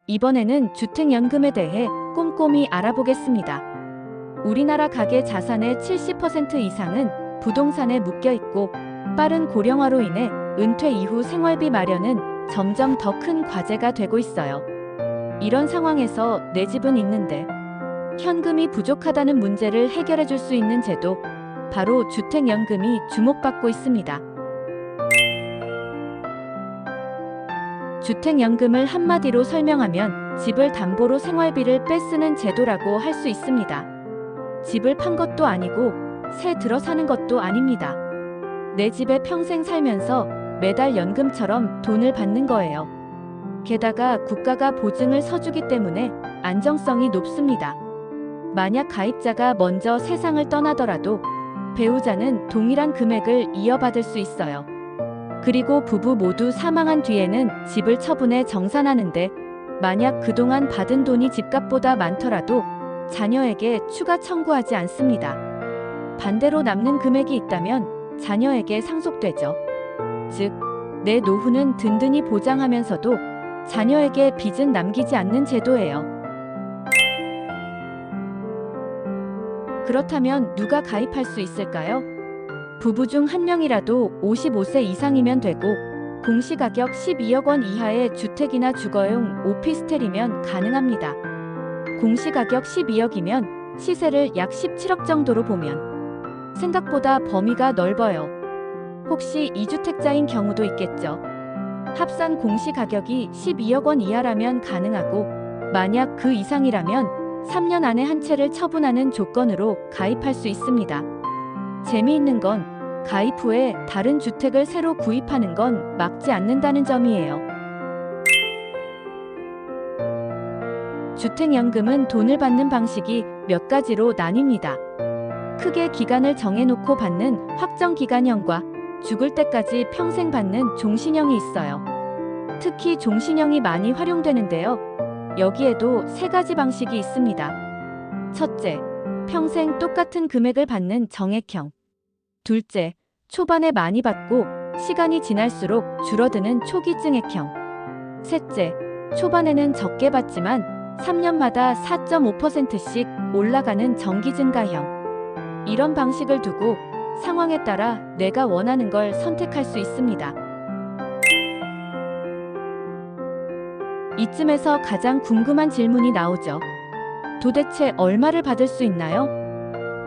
이번에는 주택연금에 대해 꼼꼼히 알아보겠습니다. 우리나라 가계 자산의 70% 이상은 부동산에 묶여 있고 빠른 고령화로 인해 은퇴 이후 생활비 마련은 점점 더 큰 과제가 되고 있어요. 이런 상황에서 내 집은 있는데 현금이 부족하다는 문제를 해결해 줄 수 있는 제도, 바로 주택연금이 주목받고 있습니다. 주택연금을 한마디로 설명하면 집을 담보로 생활비를 빼쓰는 제도라고 할 수 있습니다. 집을 판 것도 아니고 새 들어 사는 것도 아닙니다. 내 집에 평생 살면서 매달 연금처럼 돈을 받는 거예요. 게다가 국가가 보증을 서주기 때문에 안정성이 높습니다. 만약 가입자가 먼저 세상을 떠나더라도 배우자는 동일한 금액을 이어받을 수 있어요. 그리고 부부 모두 사망한 뒤에는 집을 처분해 정산하는데 만약 그동안 받은 돈이 집값보다 많더라도 자녀에게 추가 청구하지 않습니다. 반대로 남는 금액이 있다면 자녀에게 상속되죠. 즉, 내 노후는 든든히 보장하면서도 자녀에게 빚은 남기지 않는 제도예요. 그렇다면 누가 가입할 수 있을까요? 부부 중 한 명이라도 55세 이상이면 되고 공시가격 12억 원 이하의 주택이나 주거용 오피스텔이면 가능합니다. 공시가격 12억이면 시세를 약 17억 정도로 보면 생각보다 범위가 넓어요. 혹시 2주택자인 경우도 있겠죠. 합산 공시가격이 12억 원 이하라면 가능하고 만약 그 이상이라면 3년 안에 한 채를 처분하는 조건으로 가입할 수 있습니다. 재미있는 건 가입 후에 다른 주택을 새로 구입하는 건 막지 않는다는 점이에요. 주택연금은 돈을 받는 방식이 몇 가지로 나뉩니다. 크게 기간을 정해놓고 받는 확정기간형과 죽을 때까지 평생 받는 종신형이 있어요. 특히 종신형이 많이 활용되는데요. 여기에도 세 가지 방식이 있습니다. 첫째, 평생 똑같은 금액을 받는 정액형. 둘째, 초반에 많이 받고 시간이 지날수록 줄어드는 초기증액형. 셋째, 초반에는 적게 받지만 3년마다 4.5%씩 올라가는 정기증가형. 이런 방식을 두고 상황에 따라 내가 원하는 걸 선택할 수 있습니다. 이쯤에서 가장 궁금한 질문이 나오죠. 도대체 얼마를 받을 수 있나요?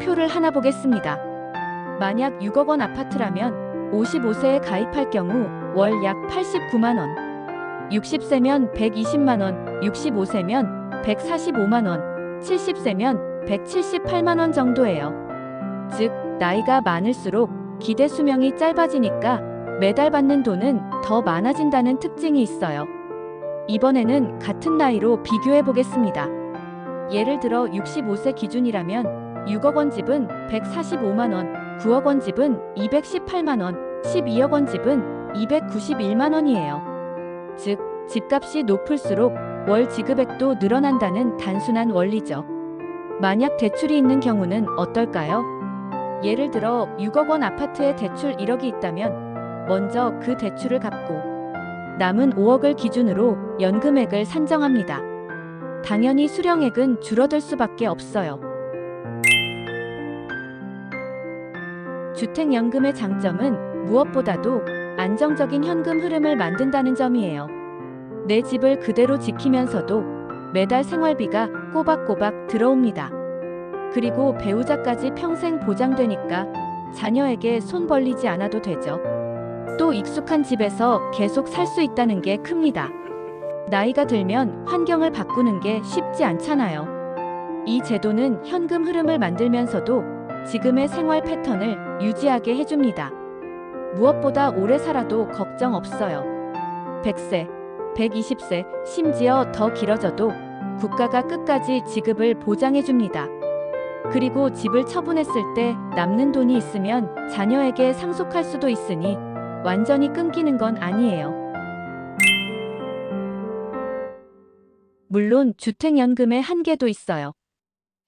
표를 하나 보겠습니다. 만약 6억 원 아파트라면 55세에 가입할 경우 월 약 89만 원, 60세면 120만 원, 65세면 145만 원, 70세면 178만 원 정도예요. 즉, 나이가 많을수록 기대 수명이 짧아지니까 매달 받는 돈은 더 많아진다는 특징이 있어요. 이번에는 같은 나이로 비교해 보겠습니다. 예를 들어 65세 기준이라면 6억 원 집은 145만 원, 9억 원 집은 218만 원, 12억 원 집은 291만 원이에요. 즉, 집값이 높을수록 월 지급액도 늘어난다는 단순한 원리죠. 만약 대출이 있는 경우는 어떨까요? 예를 들어 6억 원 아파트에 대출 1억이 있다면 먼저 그 대출을 갚고 남은 5억을 기준으로 연금액을 산정합니다. 당연히 수령액은 줄어들 수밖에 없어요. 주택연금의 장점은 무엇보다도 안정적인 현금 흐름을 만든다는 점이에요. 내 집을 그대로 지키면서도 매달 생활비가 꼬박꼬박 들어옵니다. 그리고 배우자까지 평생 보장되니까 자녀에게 손 벌리지 않아도 되죠. 또 익숙한 집에서 계속 살 수 있다는 게 큽니다. 나이가 들면 환경을 바꾸는 게 쉽지 않잖아요. 이 제도는 현금 흐름을 만들면서도 지금의 생활 패턴을 유지하게 해줍니다. 무엇보다 오래 살아도 걱정 없어요. 100세, 120세, 심지어 더 길어져도 국가가 끝까지 지급을 보장해줍니다. 그리고 집을 처분했을 때 남는 돈이 있으면 자녀에게 상속할 수도 있으니 완전히 끊기는 건 아니에요. 물론 주택연금의 한계도 있어요.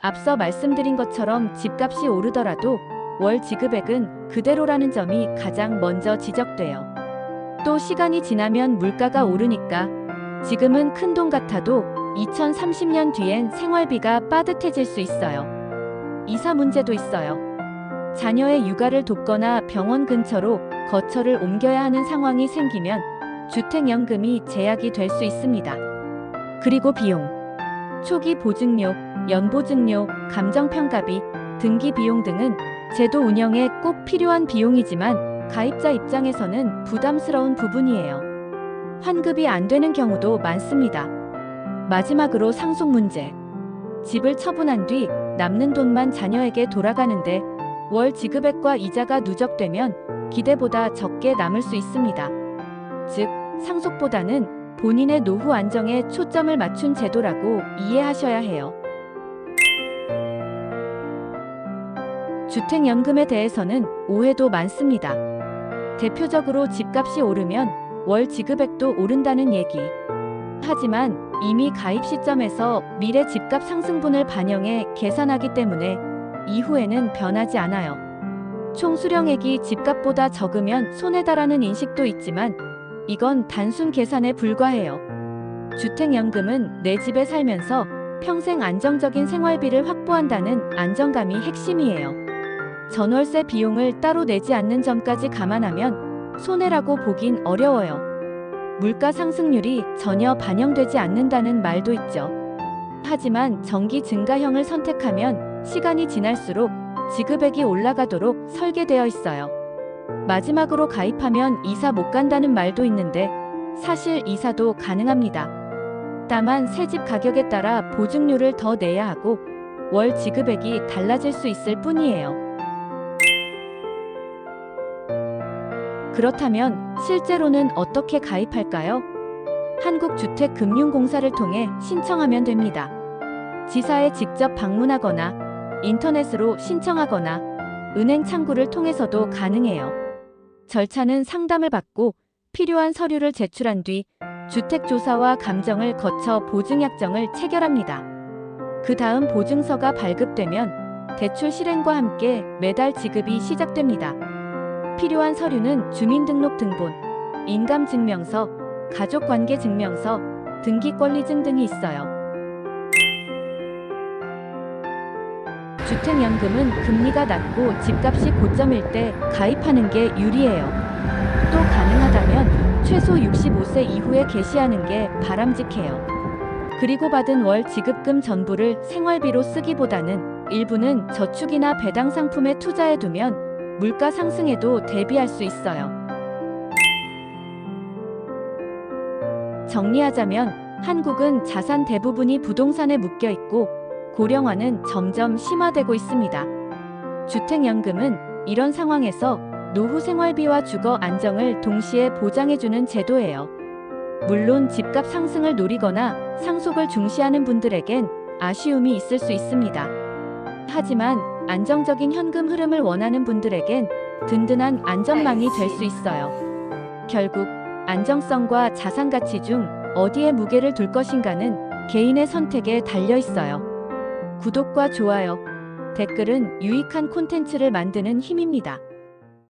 앞서 말씀드린 것처럼 집값이 오르더라도 월 지급액은 그대로라는 점이 가장 먼저 지적돼요. 또 시간이 지나면 물가가 오르니까 지금은 큰돈 같아도 2030년 뒤엔 생활비가 빠듯해질 수 있어요. 이사 문제도 있어요. 자녀의 육아를 돕거나 병원 근처로 거처를 옮겨야 하는 상황이 생기면 주택연금이 제약이 될 수 있습니다. 그리고 비용. 초기 보증료, 연보증료, 감정평가비, 등기 비용 등은 제도 운영에 꼭 필요한 비용이지만 가입자 입장에서는 부담스러운 부분이에요. 환급이 안 되는 경우도 많습니다. 마지막으로 상속 문제. 집을 처분한 뒤 남는 돈만 자녀에게 돌아가는데 월 지급액과 이자가 누적되면 기대보다 적게 남을 수 있습니다. 즉, 상속보다는 본인의 노후 안정에 초점을 맞춘 제도라고 이해하셔야 해요. 주택연금에 대해서는 오해도 많습니다. 대표적으로 집값이 오르면 월 지급액도 오른다는 얘기. 하지만 이미 가입 시점에서 미래 집값 상승분을 반영해 계산하기 때문에 이후에는 변하지 않아요. 총 수령액이 집값보다 적으면 손해다라는 인식도 있지만 이건 단순 계산에 불과해요. 주택연금은 내 집에 살면서 평생 안정적인 생활비를 확보한다는 안정감이 핵심이에요. 전월세 비용을 따로 내지 않는 점까지 감안하면 손해라고 보긴 어려워요. 물가 상승률이 전혀 반영되지 않는다는 말도 있죠. 하지만 정기 증가형을 선택하면 시간이 지날수록 지급액이 올라가도록 설계되어 있어요. 마지막으로 가입하면 이사 못 간다는 말도 있는데 사실 이사도 가능합니다. 다만 새집 가격에 따라 보증료를 더 내야 하고 월 지급액이 달라질 수 있을 뿐이에요. 그렇다면 실제로는 어떻게 가입할까요? 한국주택금융공사를 통해 신청하면 됩니다. 지사에 직접 방문하거나 인터넷으로 신청하거나 은행 창구를 통해서도 가능해요. 절차는 상담을 받고 필요한 서류를 제출한 뒤 주택조사와 감정을 거쳐 보증약정을 체결합니다. 그 다음 보증서가 발급되면 대출 실행과 함께 매달 지급이 시작됩니다. 필요한 서류는 주민등록 등본, 인감증명서, 가족관계증명서, 등기권리증 등이 있어요. 주택연금은 금리가 낮고 집값이 고점일 때 가입하는 게 유리해요. 또 가능하다면 최소 65세 이후에 개시하는 게 바람직해요. 그리고 받은 월 지급금 전부를 생활비로 쓰기보다는 일부는 저축이나 배당 상품에 투자해두면 물가 상승에도 대비할 수 있어요. 정리하자면 한국은 자산 대부분이 부동산에 묶여 있고 고령화는 점점 심화되고 있습니다. 주택연금은 이런 상황에서 노후 생활비와 주거 안정을 동시에 보장해주는 제도예요. 물론 집값 상승을 노리거나 상속을 중시하는 분들에겐 아쉬움이 있을 수 있습니다. 하지만 안정적인 현금 흐름을 원하는 분들에겐 든든한 안전망이 될 수 있어요. 결국 안정성과 자산 가치 중 어디에 무게를 둘 것인가는 개인의 선택에 달려 있어요. 구독과 좋아요, 댓글은 유익한 콘텐츠를 만드는 힘입니다.